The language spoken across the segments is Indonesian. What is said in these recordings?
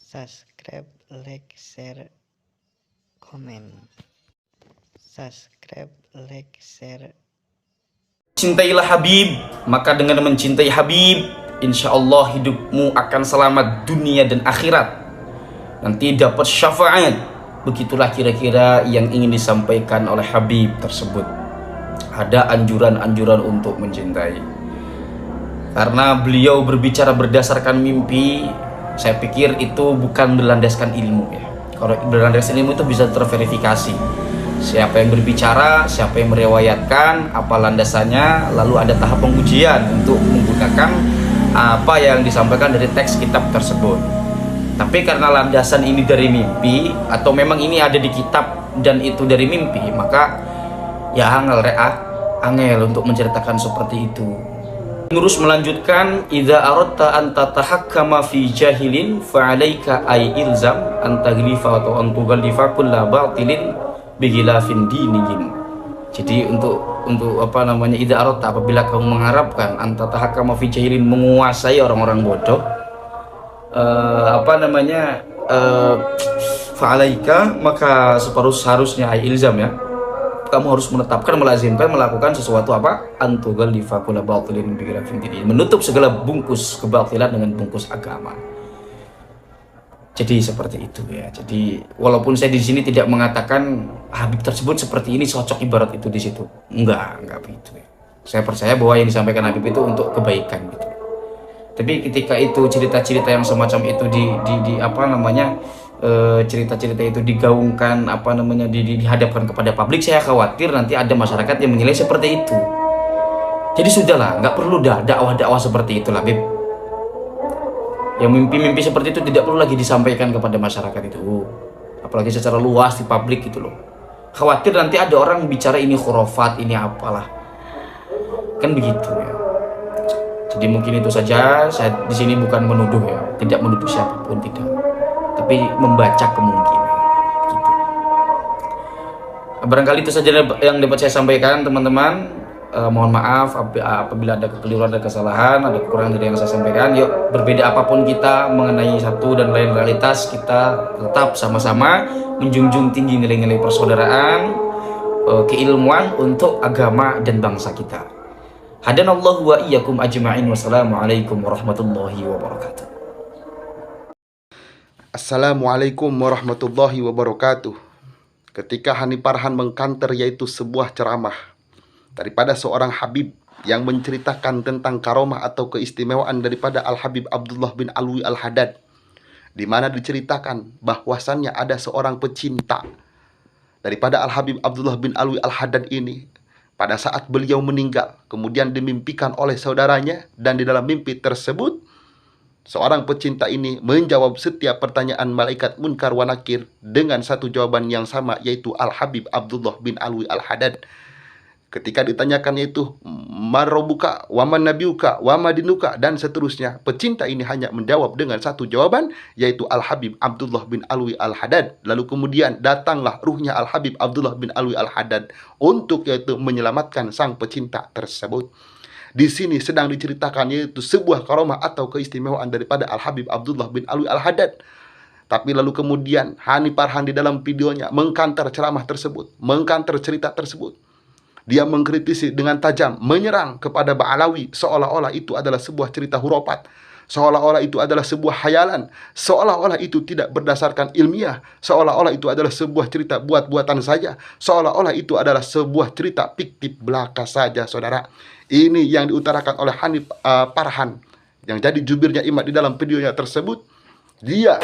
subscribe, like, share, komen. Subscribe, like, share. Cintailah Habib, maka dengan mencintai Habib, insya Allah hidupmu akan selamat dunia dan akhirat. Nanti dapat syafaat. Begitulah kira-kira yang ingin disampaikan oleh Habib tersebut. Ada anjuran-anjuran untuk mencintai. Karena beliau berbicara berdasarkan mimpi, saya pikir itu bukan berlandaskan ilmu ya. Kalau berlandaskan ilmu itu bisa terverifikasi. Siapa yang berbicara, siapa yang meriwayatkan, apa landasannya, lalu ada tahap pengujian untuk menggunakan apa yang disampaikan dari teks kitab tersebut. Tapi karena landasan ini dari mimpi, atau memang ini ada di kitab dan itu dari mimpi, maka ya angel untuk menceritakan seperti itu. Ngurus melanjutkan, idza aradta an tatahakkama fi jahilin fa 'alaika ay ilzam an taghlifa atau an tughallifa kulla batilin bighilafin diniyin. Jadi untuk apa namanya, idza aradta, apabila kamu mengharapkan an tatahakkama fi jahilin, menguasai orang-orang bodoh, fa 'alaika, maka seharusnya ay ilzam ya, kamu harus menetapkan, melazimkan melakukan sesuatu apa? Antugal difakula batilin bighilafin diniyin, menutup segala bungkus kebatilan dengan bungkus agama. Jadi seperti itu ya. Jadi walaupun saya di sini tidak mengatakan Habib tersebut seperti ini, cocok ibarat itu di situ. Enggak begitu ya. Saya percaya bahwa yang disampaikan Habib itu untuk kebaikan gitu. Tapi ketika itu cerita-cerita yang semacam itu cerita-cerita itu digaungkan dihadapkan kepada publik, saya khawatir nanti ada masyarakat yang menilai seperti itu. Jadi sudahlah, nggak perlu dakwah-dakwah seperti itu lah, Bib. Yang mimpi-mimpi seperti itu tidak perlu lagi disampaikan kepada masyarakat itu, apalagi secara luas di publik gitu loh. Khawatir nanti ada orang bicara ini khurafat, ini apalah, kan begitu ya. Jadi mungkin itu saja. Saya di sini bukan menuduh ya, tidak menuduh siapapun, tidak, tapi membaca kemungkinan gitu. Barangkali itu saja yang dapat saya sampaikan, teman-teman. Mohon maaf apabila ada kekeliruan, ada kesalahan, ada kekurangan dari yang saya sampaikan. Yuk, berbeda apapun kita mengenai satu dan lain realitas, kita tetap sama-sama menjunjung tinggi nilai-nilai persaudaraan, keilmuan untuk agama dan bangsa kita. Hadanallahu wa iyyakum ajma'in. Wassalamualaikum warahmatullahi wabarakatuh. Assalamualaikum warahmatullahi wabarakatuh. Ketika Hanif Farhan mengkanter, yaitu sebuah ceramah daripada seorang Habib yang menceritakan tentang karomah atau keistimewaan daripada Al-Habib Abdullah bin Alwi Al-Haddad, di mana diceritakan bahwasannya ada seorang pecinta daripada Al-Habib Abdullah bin Alwi Al-Haddad ini. Pada saat beliau meninggal, kemudian dimimpikan oleh saudaranya, dan di dalam mimpi tersebut seorang pecinta ini menjawab setiap pertanyaan malaikat Munkar wa Nakir dengan satu jawaban yang sama, yaitu Al-Habib Abdullah bin Alwi Al-Haddad. Ketika ditanyakan, yaitu marobuka, waman nabiuka, wamadinuka, dan seterusnya, pecinta ini hanya menjawab dengan satu jawaban, yaitu Al-Habib Abdullah bin Alwi Al-Haddad. Lalu kemudian datanglah ruhnya Al-Habib Abdullah bin Alwi Al-Haddad untuk yaitu menyelamatkan sang pecinta tersebut. Di sini sedang diceritakan yaitu sebuah karomah atau keistimewaan daripada Al-Habib Abdullah bin Alwi Al-Haddad. Tapi lalu kemudian Hanif Farhan di dalam videonya mengkanter ceramah tersebut, mengkanter cerita tersebut. Dia mengkritisi dengan tajam, menyerang kepada Ba'alawi, seolah-olah itu adalah sebuah cerita hurafat, seolah-olah itu adalah sebuah hayalan, seolah-olah itu tidak berdasarkan ilmiah, seolah-olah itu adalah sebuah cerita buat-buatan saja, seolah-olah itu adalah sebuah cerita fiktif belaka saja, saudara. Ini yang diutarakan oleh Hanif Farhan, yang jadi jubirnya Imam di dalam videonya tersebut. Dia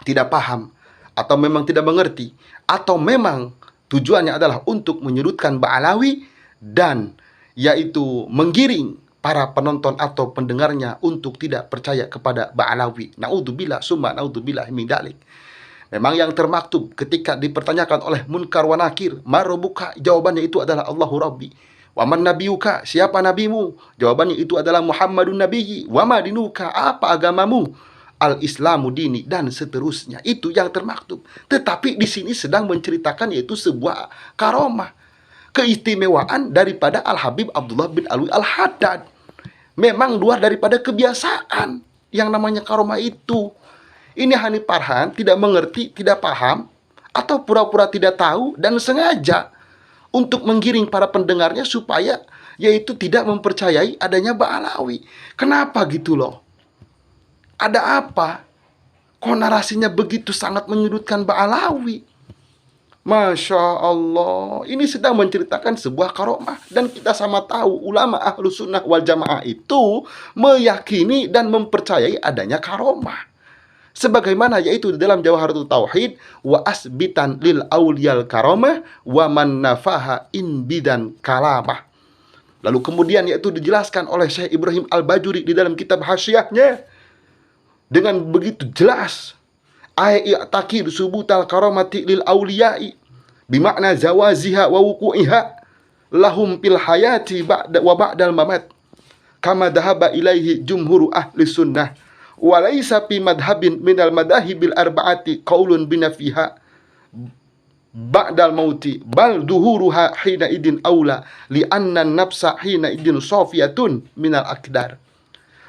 tidak paham, atau memang tidak mengerti, atau memang tujuannya adalah untuk menyudutkan Ba'alawi dan yaitu menggiring para penonton atau pendengarnya untuk tidak percaya kepada Ba'alawi. Naudzubillah summa naudzubillah min dzalik. Memang yang termaktub ketika dipertanyakan oleh Munkar wa Nakir, marobuka, jawabannya itu adalah Allahu Rabbi. Waman nabiuka, siapa nabimu? Jawabannya itu adalah Muhammadun Nabiyyi. Wama dinuka, apa agamamu? Al-Islamu dini, dan seterusnya. Itu yang termaktub. Tetapi di sini sedang menceritakan yaitu sebuah karomah, keistimewaan daripada Al-Habib Abdullah bin Alwi Al-Haddad. Memang luar daripada kebiasaan yang namanya karomah itu. Ini Hanif Farhan tidak mengerti, tidak paham, atau pura-pura tidak tahu dan sengaja untuk menggiring para pendengarnya supaya yaitu tidak mempercayai adanya Ba'alawi. Kenapa gitu loh? Ada apa? Kok narasinya begitu sangat menyudutkan Ba'alawi? Masya Allah, ini sedang menceritakan sebuah karomah. Dan kita sama tahu, ulama ahlu sunnah wal jamaah itu meyakini dan mempercayai adanya karomah. Sebagaimana yaitu di dalam Jawharatul Tauhid, wa asbitan lil auliyal karomah wa man nafaha in bidan kalamah. Lalu kemudian yaitu dijelaskan oleh Syekh Ibrahim Al-Bajuri di dalam kitab hasyiahnya dengan begitu jelas. I'takir subutal karamati lil auliyai bimakna zawaziha wa wuku'iha lahum fil hayati wa ba'dal mamat kama dhahaba ilaihi jumhuru ahli sunnah wa laisa fi madhabin minal madahibil arba'ati qaulun binafiha ba'dal mauti bal duhuruha hina idin aula li anna nafsa hina idin safiyatun minal akdar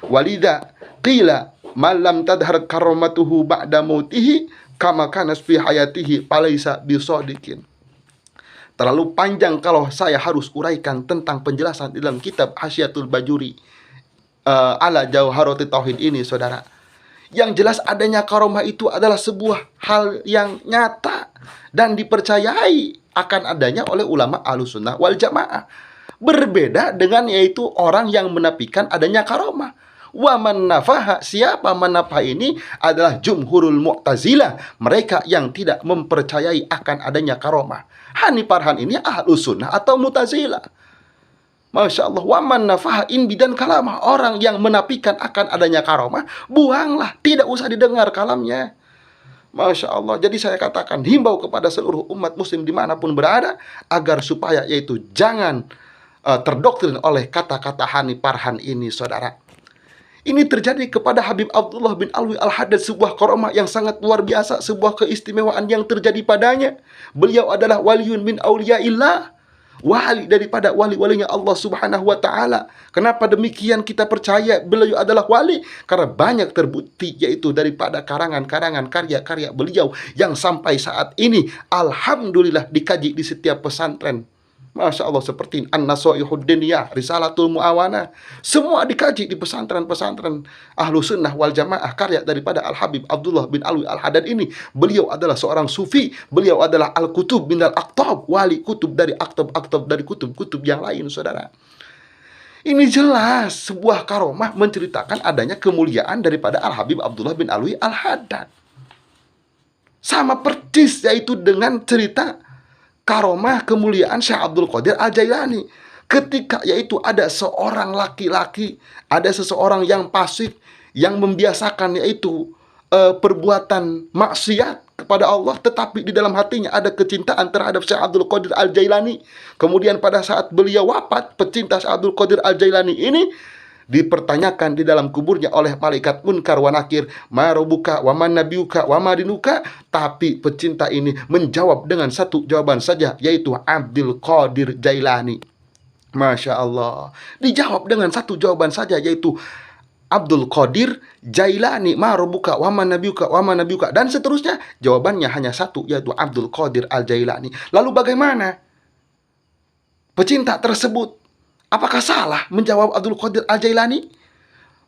walidha qila man lam tadhar karamatuhu ba'da mautihi kama kana fi hayatihi falaisa bisadiqin. Terlalu panjang kalau saya harus uraikan tentang penjelasan di dalam kitab Hasyiatul Bajuri ala Jawharatul Tauhid ini, saudara. Yang jelas adanya karomah itu adalah sebuah hal yang nyata dan dipercayai akan adanya oleh ulama Ahlussunnah wal Jamaah. Berbeda dengan yaitu orang yang menafikan adanya karomah. Wa man nafaha, siapa menafah ini adalah jumhurul Mu'tazilah, mereka yang tidak mempercayai akan adanya karomah. Hanif Farhan ini Ahlus Sunnah atau Mu'tazilah. Masya Allah. Wa man nafaha in bidan kalamah, orang yang menafikan akan adanya karomah, buanglah, tidak usah didengar kalamnya. Masya Allah. Jadi saya katakan, himbau kepada seluruh umat muslim dimanapun berada, agar supaya yaitu jangan terdoktrin oleh kata-kata Hanif Farhan ini, saudara. Ini terjadi kepada Habib Abdullah bin Alwi Al-Haddad, sebuah karomah yang sangat luar biasa, sebuah keistimewaan yang terjadi padanya. Beliau adalah waliun min auliyaillah, wali daripada wali-walinya Allah Subhanahu wa taala. Kenapa demikian kita percaya beliau adalah wali? Karena banyak terbukti yaitu daripada karangan-karangan karya-karya beliau yang sampai saat ini alhamdulillah dikaji di setiap pesantren. Masya Allah, seperti An-Nasaihud Diniyah, Risalatul Mu'awana, semua dikaji di pesantren-pesantren Ahlu Sunnah wal Jamaah, karya daripada Al-Habib Abdullah bin Alwi Al-Haddad ini. Beliau adalah seorang sufi, beliau adalah Al-Kutub minal Aqtab, wali kutub dari Aqtab dari kutub-kutub yang lain, saudara. Ini jelas sebuah karomah menceritakan adanya kemuliaan daripada Al-Habib Abdullah bin Alwi Al-Haddad. Sama persis yaitu dengan cerita karomah kemuliaan Syekh Abdul Qadir Al-Jailani. Ketika yaitu ada seorang laki-laki, ada seseorang yang pasif, yang membiasakan yaitu perbuatan maksiat kepada Allah, tetapi di dalam hatinya ada kecintaan terhadap Syekh Abdul Qadir Al-Jailani. Kemudian pada saat beliau wafat, pecinta Syekh Abdul Qadir Al-Jailani ini dipertanyakan di dalam kuburnya oleh malaikat munkar wa nakir, ma rabbuka wa man nabiyuka wa ma dinuka. Tapi pecinta ini menjawab dengan satu jawaban saja, yaitu Abdul Qadir Jailani. Masya Allah, dijawab dengan satu jawaban saja, yaitu Abdul Qadir Jailani, ma rabbuka wa man nabiyuka wa ma nabiyuka, dan seterusnya. Jawabannya hanya satu, yaitu Abdul Qadir Al-Jailani. Lalu bagaimana pecinta tersebut? Apakah salah menjawab Abdul Qadir Al-Jailani?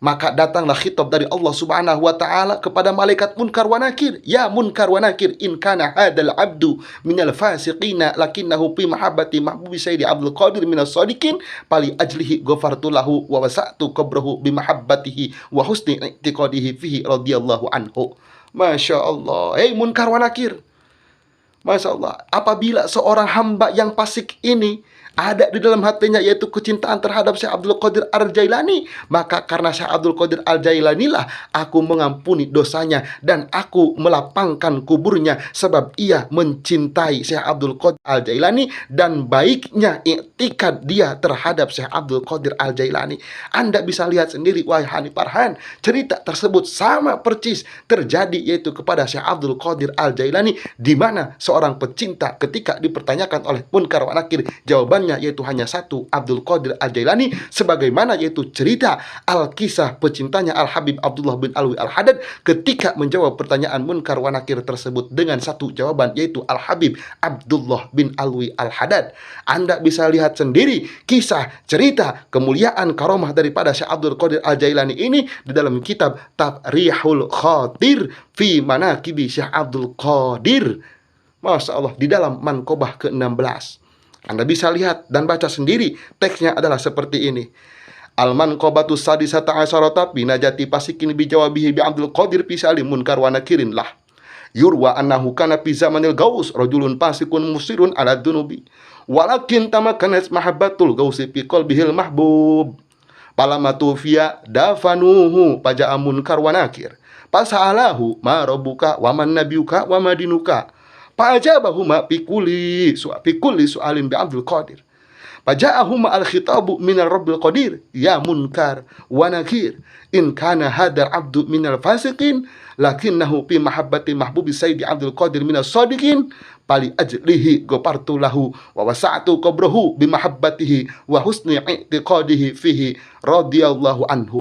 Maka datanglah khitab dari Allah Subhanahu wa taala kepada malaikat munkar wa nakir. Ya munkar wa nakir, in kana hadal abdu minal fasiqina lakinnahu fi mahabbati mahbubi sayyidi Abdul Qadir minas sadiqin pali ajlihi ghafartu lahu wa wasa'tu qabrahu bi mahabbatihi wa husni i'tiqadihi fihi radhiyallahu anhu. Masya Allah. Hei munkar wa nakir, Masya Allah, apabila seorang hamba yang fasik ini ada di dalam hatinya yaitu kecintaan terhadap Syekh Abdul Qadir Al-Jailani, maka karena Syekh Abdul Qadir Al-Jailani lah aku mengampuni dosanya dan aku melapangkan kuburnya, sebab ia mencintai Syekh Abdul Qadir Al-Jailani dan baiknya i'tikad dia terhadap Syekh Abdul Qadir Al-Jailani. Anda bisa lihat sendiri, wahai Hanif Farhan, cerita tersebut sama persis terjadi yaitu kepada Syekh Abdul Qadir Al-Jailani, di mana seorang pecinta ketika dipertanyakan oleh munkar wa nakir, jawabannya namanya yaitu hanya satu, Abdul Qadir Al-Jailani, sebagaimana yaitu cerita al-kisah pecintanya Al-Habib Abdullah bin Alwi Al-Haddad ketika menjawab pertanyaan Munkar wa Nakir tersebut dengan satu jawaban, yaitu Al-Habib Abdullah bin Alwi Al-Haddad. Anda bisa lihat sendiri kisah, cerita, kemuliaan, karomah daripada Syekh Abdul Qadir Al-Jailani ini di dalam kitab Tafrihul Khatir fi Manaqibi Syekh Abdul Qadir. Masya Allah, di dalam Manqobah ke-16. Anda bisa lihat dan baca sendiri, teksnya adalah seperti ini. Al-Manqobatu sadisata asyarata binajati pasikin bijawabihi bi Abdul Qadir pisali Munkar wa Nakirin lah. Yurwa annahu kana fi zamanil gaus rajulun pasikun musirun ala dunubi. Walakin tamakanat mahabbatul gausi fi qalbihil mahbub. Palamatu fiya dafanuhu paja'a Munkar wa Nakir. Pasa'alahu ma rabbuka wa man nabiyuka wa madinuka. Fa'ajabahuma fi kulli su'alin bi Abdul Qadir. Faja'ahuma al-khitabu minal Rabbil Qadir, ya Munkar wa Nakir, in kana hadal abdu minal fasiqin, lakinnahu fi mahabbati mahbubi Sayyidi Abdul Qadir minas sadiqin, pali ajlihi ghafartu lahu wa wasa'tu qabrahu bi mahabbatihi wa husni i'tiqadihi fihi radhiyallahu anhu.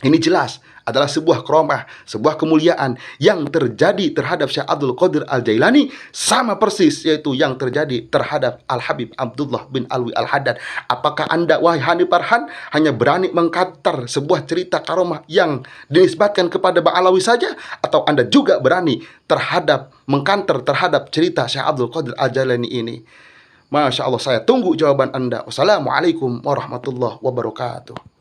Ini jelas adalah sebuah karomah, sebuah kemuliaan yang terjadi terhadap Syekh Abdul Qadir Al-Jailani, sama persis yaitu yang terjadi terhadap Al-Habib Abdullah bin Alwi Al-Haddad. Apakah Anda, wahai Hani Farhan, hanya berani mengkantar sebuah cerita karomah yang dinisbatkan kepada Bang Alawi saja, atau Anda juga berani mengkantar terhadap cerita Syekh Abdul Qadir Al-Jailani ini? Masya Allah, saya tunggu jawaban Anda. Wassalamualaikum warahmatullahi wabarakatuh.